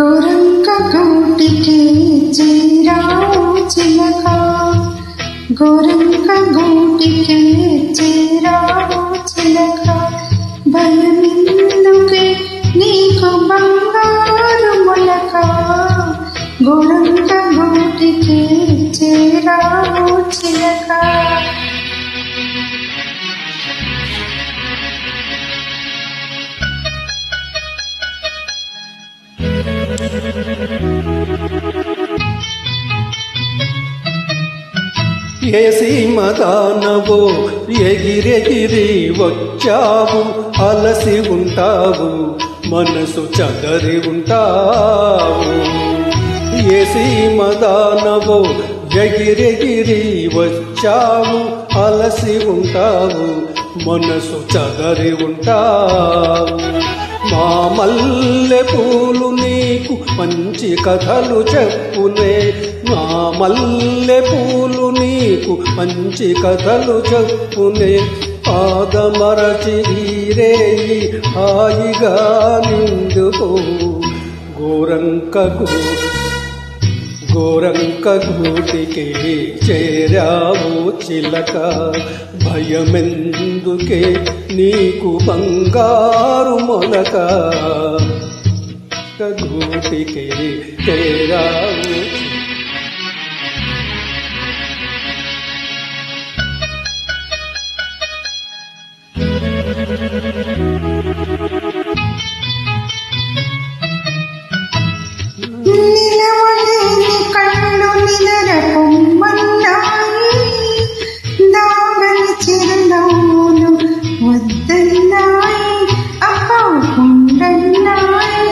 గోరంక గూటికి చేరావు చిలక, గోరంక గూటికి చేరావు చిలక, భయమెందుకే నీకు బంగారు మొలక, గోరంక గూటికి చేరావు చిలక. ఏ సీమదానవో ఎగిరెగిరి వచ్చావు, అలసి ఉంటావు, మనసు చదరి ఉంటావు. ఏ సీమదానవో ఎగిరెగిరి వచ్చావు, అలసి ఉంటావు, మనసు చదరి ఉంటావు. మా మల్లె పూలు నీకు మంచి కథలు చెప్పునే, మా మల్లె పూలు నీకు మంచి కథలు చెప్పునే, పాదమరచి రేయి హాయిగా నిండుకో. గోరంక గూటికి చేరావు చిలక, భయమెందుకే నీకు బంగారు మొలక, గూటికి చేరావు. నిలవలేని కళ్ళు నిదరపొమ్మన్నాయి, దాగని చిరునవ్వులు వద్దన్నాయి, అప్పకుండన్నాయి.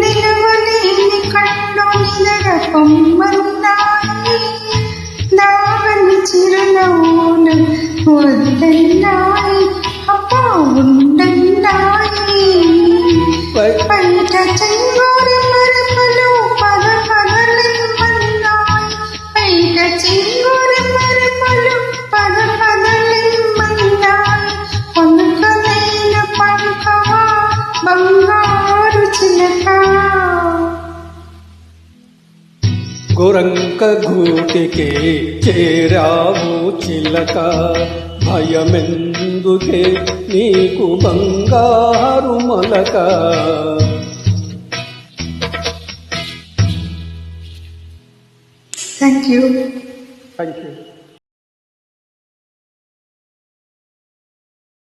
నిలవలేని కళ్ళు నిదరపొమ్మన్నాయి, దాగని చిరునవ్వులు వద్దన్నాయి, అప్పకుండన్నాయి. పైట చెంగోరు మరపలు పద పదలిమ్మన్నాయి, పైట చెంగోరు మరపలు పద పదలిమ్మన్నాయి. పలుకలైన పలుకవా బంగారు చిలక. గోరంక గూటికి చేరావు చిలక, భయమెందుకే నీకు బంగారు మొలక. Thank you. Thank you.